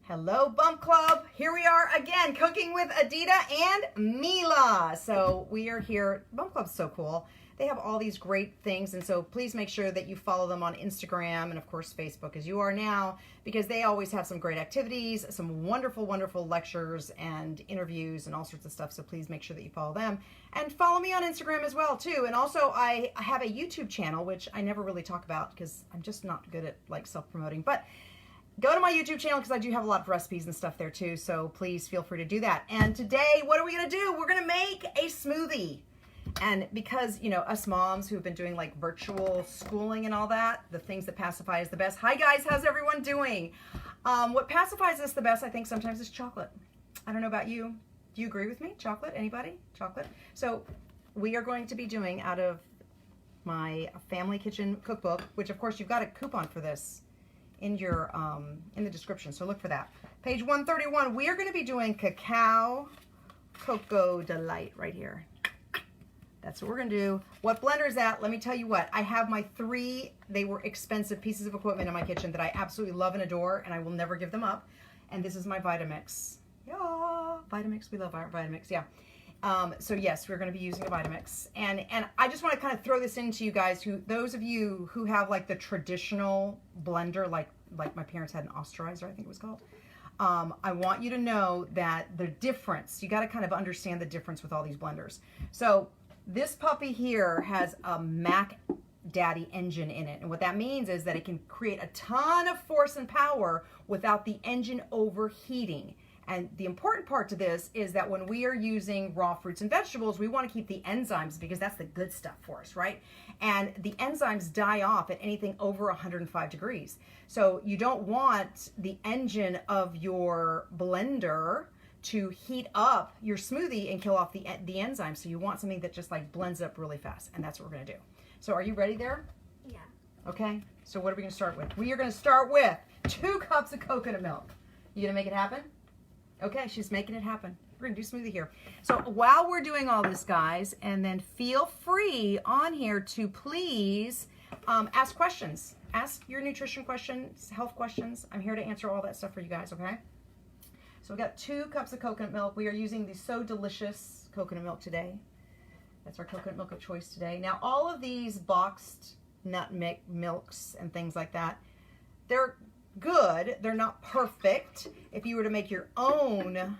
Hello, Bump Club. Here we are again, cooking with Adita and Mila. So we are here. Bump Club's so cool. They have all these great things, and so please make sure that you follow them on Instagram and, of course, Facebook, as you are now, because they always have some great activities, some wonderful, wonderful lectures and interviews and all sorts of stuff, so please make sure that you follow them. And follow me on Instagram as well, too. And also, I have a YouTube channel, which I never really talk about because I'm just not good at, like, self-promoting, but go to my YouTube channel because I do have a lot of recipes and stuff there too, so please feel free to do that. And today, what are we going to do? We're going to make a smoothie. And because, you know, us moms who've been doing like virtual schooling and all that, the things that pacify us the best. Hi guys, how's everyone doing? What pacifies us the best, I think sometimes, is chocolate. I don't know about you. Do you agree with me? Chocolate? Anybody? Chocolate? So we are going to be doing out of my family kitchen cookbook, which of course you've got a coupon for this in your in the description, so look for that. Page 131, we are going to be doing Cacao Coco Delight right here. That's what we're going to do. What blender is that? Let me tell you what. I have my three, they were expensive pieces of equipment in my kitchen that I absolutely love and adore, and I will never give them up. And this is my Vitamix. Yeah, Vitamix, we love our Vitamix, yeah. So yes, we're going to be using a Vitamix, and I just want to kind of throw this into you guys, those of you who have like the traditional blender, like my parents had an Osterizer, I think it was called. I want you to know that the difference, you got to kind of understand the difference with all these blenders. So this puppy here has a Mac Daddy engine in it, and what that means is that it can create a ton of force and power without the engine overheating. And the important part to this is that when we are using raw fruits and vegetables, we want to keep the enzymes, because that's the good stuff for us, right? And the enzymes die off at anything over 105 degrees. So you don't want the engine of your blender to heat up your smoothie and kill off the enzymes. So you want something that just like blends up really fast, and that's what we're going to do. So are you ready there? Yeah. Okay, so what are we going to start with? We are going to start with 2 cups of coconut milk. You going to make it happen? Okay, she's making it happen. We're gonna do smoothie here. So while we're doing all this, guys, and then feel free on here to please ask questions. Ask your nutrition questions, health questions. I'm here to answer all that stuff for you guys, okay? So we got 2 cups of coconut milk. We are using the So Delicious coconut milk today. That's our coconut milk of choice today. Now, all of these boxed nut milks and things like that, they're good. They're not perfect. If you were to make your own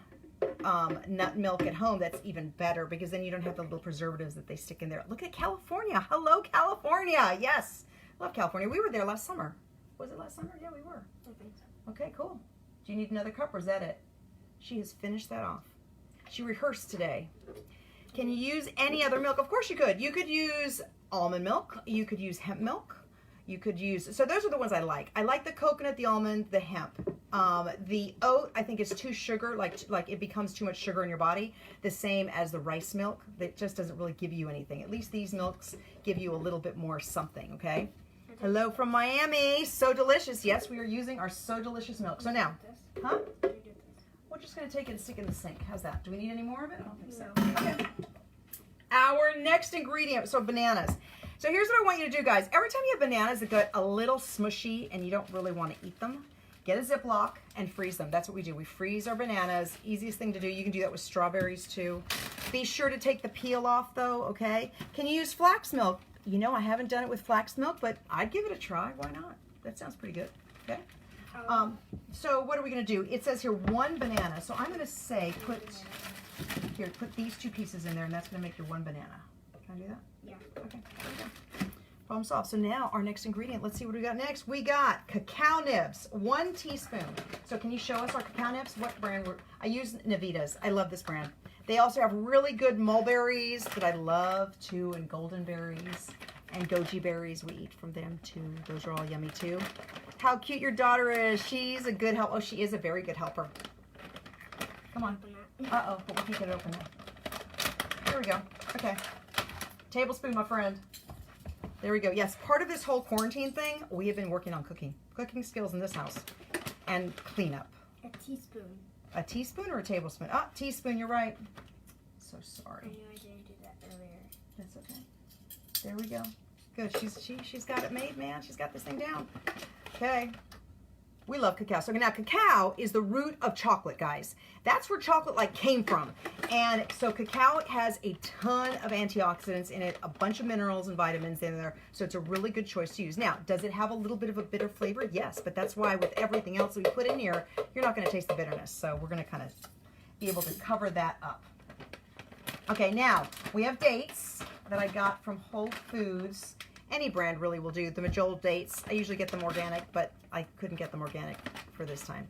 nut milk at home, that's even better, because then you don't have the little preservatives that they stick in there. Look at California. Hello, California. Yes, love California. We were there last summer. Was it last summer? Yeah, we were. I think so. Okay, cool. Do you need another cup, or is that it? She has finished that off. She rehearsed today. Can you use any other milk? Of course you could. You could use almond milk. You could use hemp milk. You could use, so those are the ones I like. I like the coconut, the almond, the hemp. The oat, I think, is too sugar, like it becomes too much sugar in your body. The same as the rice milk, that just doesn't really give you anything. At least these milks give you a little bit more something, okay? Hello from Miami, So Delicious. Yes, we are using our So Delicious milk. So now, huh? We're just gonna take it and stick it in the sink. How's that? Do we need any more of it? I don't think so. Okay. Our next ingredient, so bananas. So here's what I want you to do, guys. Every time you have bananas that get a little smushy and you don't really want to eat them, get a Ziploc and freeze them. That's what we do. We freeze our bananas. Easiest thing to do. You can do that with strawberries too. Be sure to take the peel off though, okay? Can you use flax milk? You know, I haven't done it with flax milk, but I'd give it a try. Why not? That sounds pretty good, okay? So what are we going to do? It says here 1 banana. So I'm going to say put these 2 pieces in there, and that's going to make your 1 banana. Can I do that? Yeah. Okay, there we go. Problem solved. So now our next ingredient, let's see what we got next. We got Cacao Nibs, 1 teaspoon. So can you show us our Cacao Nibs? What brand? I use Navita's. I love this brand. They also have really good mulberries that I love too, and golden berries and goji berries. We eat from them too. Those are all yummy too. How cute your daughter is. She's a good help. Oh, she is a very good helper. Come on. Uh-oh, but we can get it open now. Here we go. Okay. Tablespoon, my friend. There we go. Yes, part of this whole quarantine thing, we have been working on cooking skills in this house, and cleanup. A teaspoon. A teaspoon or a tablespoon? Ah, teaspoon, you're right. So sorry. I knew I didn't do that earlier. That's okay. There we go. Good. She's got it made, man. She's got this thing down. Okay. We love cacao. So now cacao is the root of chocolate, guys. That's where chocolate like came from. And so cacao has a ton of antioxidants in it, a bunch of minerals and vitamins in there. So it's a really good choice to use. Now, does it have a little bit of a bitter flavor? Yes, but that's why with everything else that we put in here, you're not going to taste the bitterness. So we're going to kind of be able to cover that up. Okay, now we have dates that I got from Whole Foods. Any brand really will do. The Majol dates, I usually get them organic, but I couldn't get them organic for this time.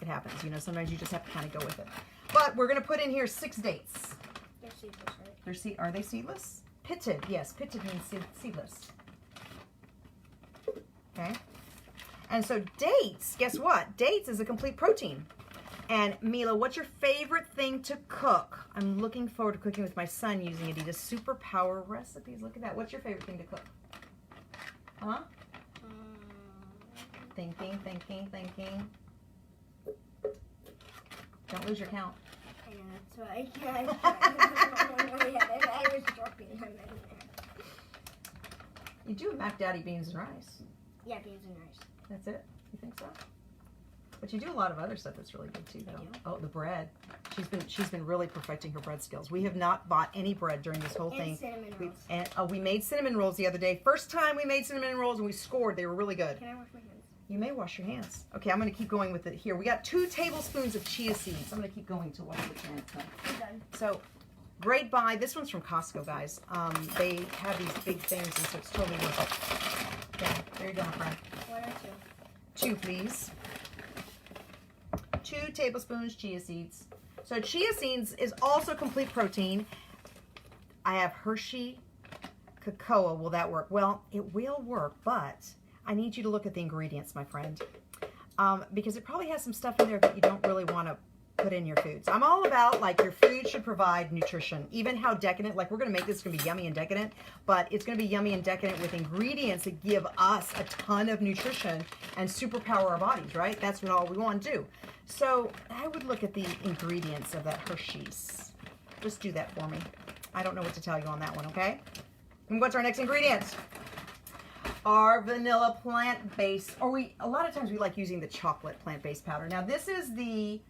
It happens, you know, sometimes you just have to kind of go with it. But we're going to put in here 6 dates. They're seedless, right? Are they seedless? Pitted, yes, pitted means seedless. Okay. And so dates, guess what? Dates is a complete protein. And Mila, what's your favorite thing to cook? I'm looking forward to cooking with my son using Adita's SuperPower recipes. Look at that. What's your favorite thing to cook? Huh? Thinking. Don't lose your count. I know, that's why. I was dropping them in there. You do Mac Daddy beans and rice. Yeah, beans and rice. That's it? You think so? But you do a lot of other stuff that's really good too, though. Oh, the bread. She's been really perfecting her bread skills. We have not bought any bread during this whole thing. Cinnamon rolls. We made cinnamon rolls the other day. First time we made cinnamon rolls and we scored. They were really good. Can I wash my hands? You may wash your hands. Okay, I'm going to keep going with it here. We got 2 tablespoons of chia seeds. I'm going to keep going to wash your hands. I'm done. So, great buy. This one's from Costco, guys. They have these big things, and so it's totally worth it. Okay, there you go, my friend. 1 or 2? 2, please. 2 tablespoons chia seeds. So chia seeds is also complete protein. I have Hershey cocoa. Will that work? Well, it will work, but I need you to look at the ingredients, my friend, because it probably has some stuff in there that you don't really want to put in your foods. I'm all about, like, your food should provide nutrition, even how decadent, like, we're going to make this, it's going to be yummy and decadent, but it's going to be yummy and decadent with ingredients that give us a ton of nutrition and superpower our bodies, right? That's what all we want to do. So I would look at the ingredients of that Hershey's. Just do that for me. I don't know what to tell you on that one, okay? And what's our next ingredient? Our vanilla plant-based, or a lot of times we like using the chocolate plant-based powder. Now this is the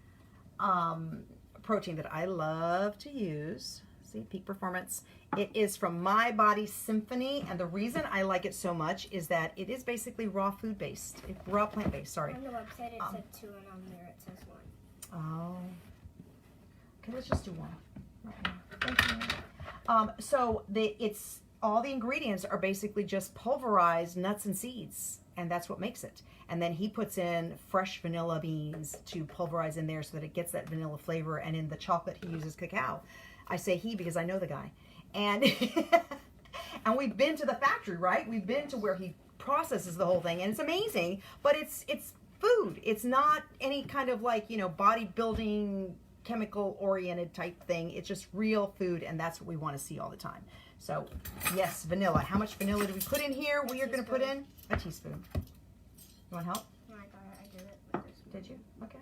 protein that I love to use. See, Peak Performance. It is from My Body Symphony, and the reason I like it so much is that it is basically raw food based, raw plant based. Sorry. On the website it said 2, and on there it says 1. Oh. Okay, let's just do 1 right now. Thank you. So it's all the ingredients are basically just pulverized nuts and seeds, and that's what makes it. And then he puts in fresh vanilla beans to pulverize in there so that it gets that vanilla flavor, and in the chocolate he uses cacao. I say he because I know the guy. And and we've been to the factory, right? We've been to where he processes the whole thing, and it's amazing, but it's food. It's not any kind of, like, you know, bodybuilding chemical oriented type thing. It's just real food, and that's what we want to see all the time. So yes, vanilla. How much vanilla do we put in here? We are going to put in a teaspoon. You want help? No, I did it with this. Did you? Okay.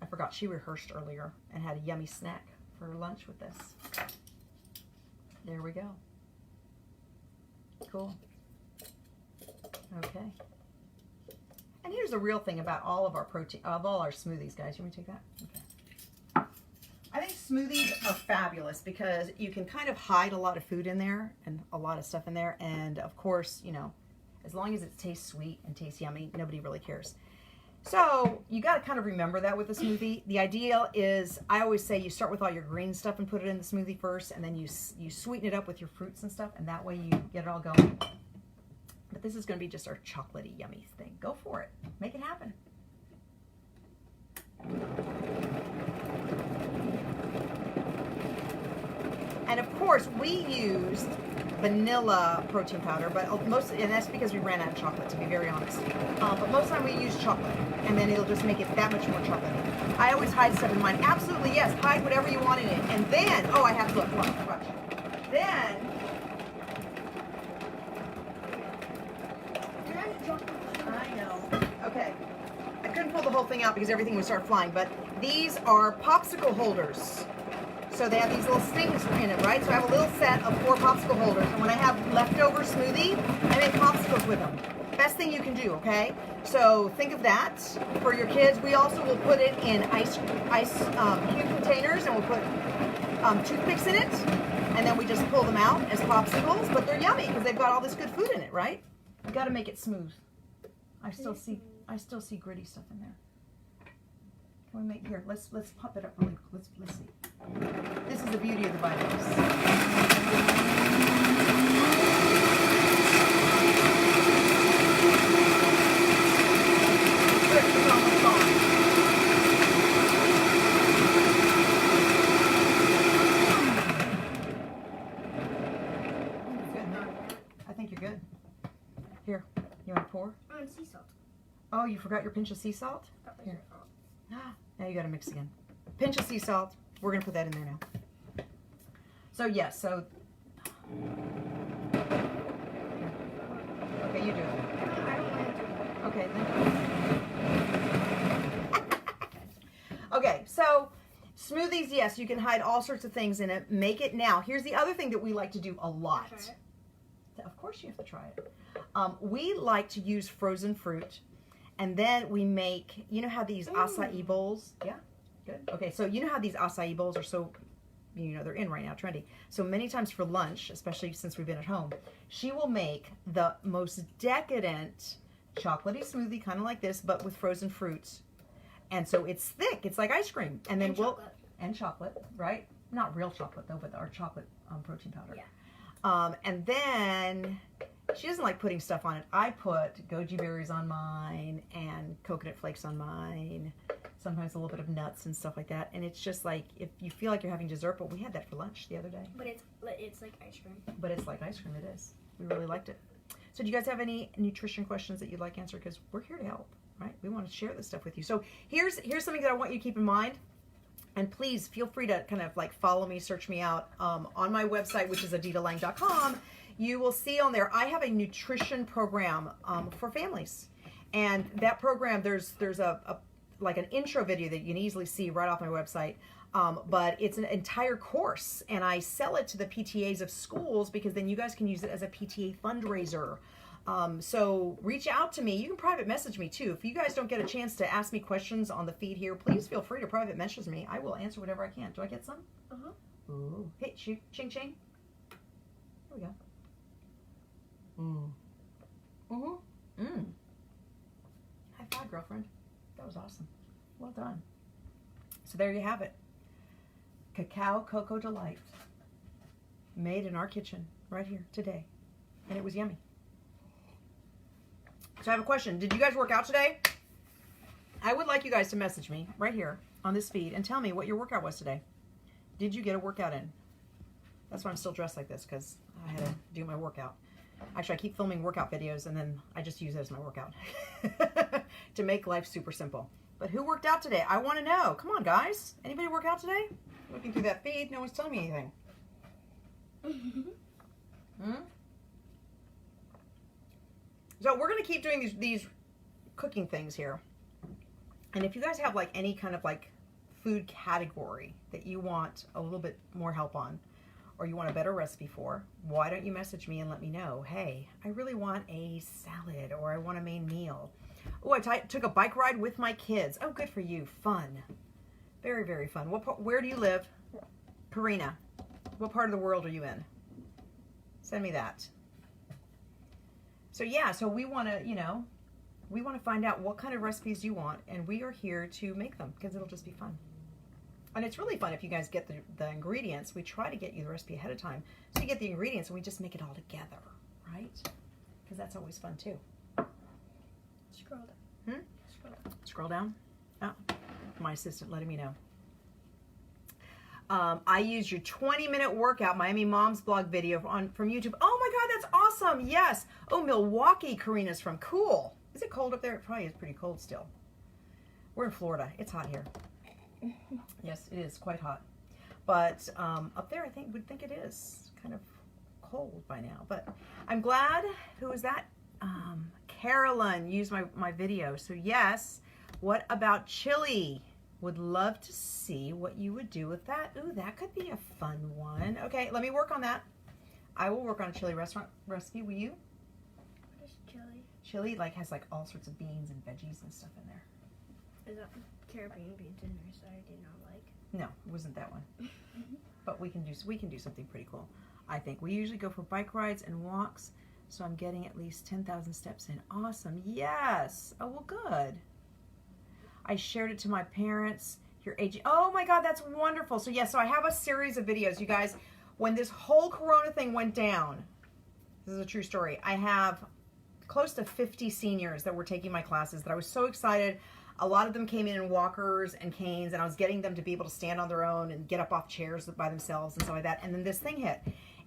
I forgot she rehearsed earlier and had a yummy snack for lunch with this. There we go. Cool. Okay. And here's the real thing about all of our protein, of all our smoothies, guys. You want me to take that? Okay. I think smoothies are fabulous because you can kind of hide a lot of food in there and a lot of stuff in there. And of course, you know, as long as it tastes sweet and tastes yummy, nobody really cares. So you got to kind of remember that with a smoothie. The ideal is, I always say, you start with all your green stuff and put it in the smoothie first, and then you sweeten it up with your fruits and stuff, and that way you get it all going. But this is going to be just our chocolatey, yummy thing. Go for it. Make it happen. And of course, we used vanilla protein powder, but and that's because we ran out of chocolate, to be very honest. But most of the time we use chocolate, and then it'll just make it that much more chocolatey. I always hide stuff in mine. Absolutely, yes, hide whatever you want in it. And then, oh, I have to look, watch. Then, I know. Okay. I couldn't pull the whole thing out because everything would start flying, but these are popsicle holders. So they have these little things in it, right? So I have a little set of 4 popsicle holders, and when I have leftover smoothie, I make popsicles with them. best thing you can do, okay? So think of that for your kids. We also will put it in ice cube containers, and we'll put toothpicks in it, and then we just pull them out as popsicles. But they're yummy because they've got all this good food in it, right? You got to make it smooth. I still see gritty stuff in there. Can we make here? Let's pump it up really. Let's see. This is the beauty of the Vitamix. I think you're good. Here, you want to pour? And sea salt. Oh, you forgot your pinch of sea salt? Here. Now you got to mix again. Pinch of sea salt. We're going to put that in there now. So, yes, so... Okay, you do it. I don't want to do it. Okay, thank you. Okay, so smoothies, yes, you can hide all sorts of things in it. Make it now. Here's the other thing that we like to do a lot. Try it. Of course you have to try it. We like to use frozen fruit, and then we make, you know how these acai bowls, yeah, good. Okay, so you know how these acai bowls are so, you know, they're in right now, trendy. So many times for lunch, especially since we've been at home, she will make the most decadent chocolatey smoothie, kind of like this, but with frozen fruits. And so it's thick, it's like ice cream. And then and chocolate, right? Not real chocolate though, but our chocolate protein powder. Yeah. And then she doesn't like putting stuff on it. I put goji berries on mine and coconut flakes on mine. Sometimes a little bit of nuts and stuff like that. And it's just like, if you feel like you're having dessert, but we had that for lunch the other day. But it's like ice cream. But it's like ice cream, it is. We really liked it. So do you guys have any nutrition questions that you'd like answered? Because we're here to help, right? We want to share this stuff with you. So here's something that I want you to keep in mind. And please feel free to kind of like follow me, search me out on my website, which is aditalang.com. You will see on there, I have a nutrition program for families. And that program, there's like an intro video that you can easily see right off my website. But it's an entire course, and I sell it to the PTAs of schools because then you guys can use it as a PTA fundraiser. So reach out to me. You can private message me too. If you guys don't get a chance to ask me questions on the feed here, please feel free to private message me. I will answer whatever I can. Do I get some? Uh-huh. Ooh. Hey, ching ching. Here we go. High five, girlfriend. That was awesome. Well done. So there you have it. Cacao Coco Delight. Made in our kitchen right here today. And it was yummy. So I have a question. Did you guys work out today? I would like you guys to message me right here on this feed and tell me what your workout was today. Did you get a workout in? That's why I'm still dressed like this, because I had to do my workout. Actually, I keep filming workout videos and then I just use it as my workout to make life super simple. But who worked out today? I want to know. Come on, guys. Anybody work out today? Looking through that feed, no one's telling me anything. So we're going to keep doing these cooking things here. And if you guys have like any kind of like food category that you want a little bit more help on, or you want a better recipe for, why don't you message me and let me know, hey, I really want a salad, or I want a main meal. Oh, I took a bike ride with my kids. Oh, good for you. Fun. Very, very fun. Where do you live? Karina. What part of the world are you in? Send me that. So yeah, so we want to, we want to find out what kind of recipes you want, and we are here to make them because it'll just be fun. And it's really fun if you guys get the ingredients. We try to get you the recipe ahead of time, so you get the ingredients and we just make it all together, right? Because that's always fun too. Scroll down. Scroll down? Oh, my assistant letting me know. I used your 20-minute workout, Miami Mom's blog video from YouTube. Oh my God, that's awesome. Yes. Oh, Milwaukee, Karina's from. Cool. Is it cold up there? It probably is pretty cold still. We're in Florida. It's hot here. Yes, it is quite hot. But up there, I would think it is kind of cold by now. But I'm glad. Who is that? Carolyn used my video. So yes, what about chili? Would love to see what you would do with that. Ooh, that could be a fun one. Okay, let me work on that. I will work on a chili restaurant recipe. Will you? What is chili? chili like has like all sorts of beans and veggies and stuff in there. Is that Caribbean beans in there? So I did not like. No, it wasn't that one. But we can do something pretty cool. I think we usually go for bike rides and walks, so I'm getting at least 10,000 steps in. Awesome. Yes. Oh, well, good. I shared it to my parents. You're aging. Oh my God, that's wonderful. So yeah, so I have a series of videos, you guys. When this whole Corona thing went down, this is a true story. I have close to 50 seniors that were taking my classes that I was so excited. A lot of them came in walkers and canes, and I was getting them to be able to stand on their own and get up off chairs by themselves and stuff like that. And then this thing hit.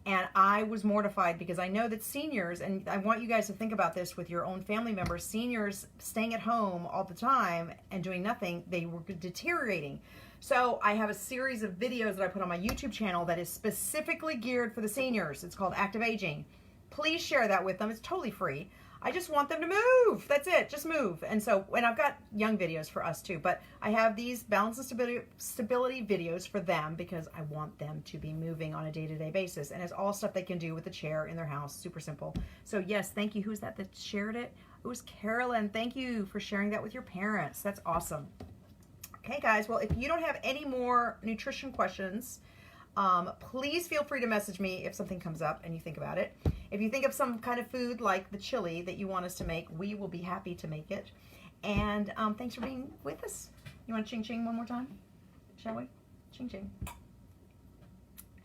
And I was mortified because I know that seniors, and I want you guys to think about this with your own family members, seniors staying at home all the time and doing nothing, they were deteriorating. So I have a series of videos that I put on my YouTube channel that is specifically geared for the seniors. It's called Active Aging. Please share that with them. It's totally free. I just want them to move. That's it. Just move. And I've got young videos for us too, but I have these balance and stability videos for them because I want them to be moving on a day-to-day basis. And it's all stuff they can do with the chair in their house. Super simple. So yes, thank you. Who's that shared it? It was Carolyn. Thank you for sharing that with your parents. That's awesome. Okay, guys. Well, if you don't have any more nutrition questions, please feel free to message me if something comes up and you think about it. If you think of some kind of food like the chili that you want us to make, we will be happy to make it. And thanks for being with us. You want to ching ching one more time? Shall we? Ching ching.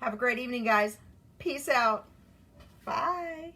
Have a great evening, guys. Peace out. Bye.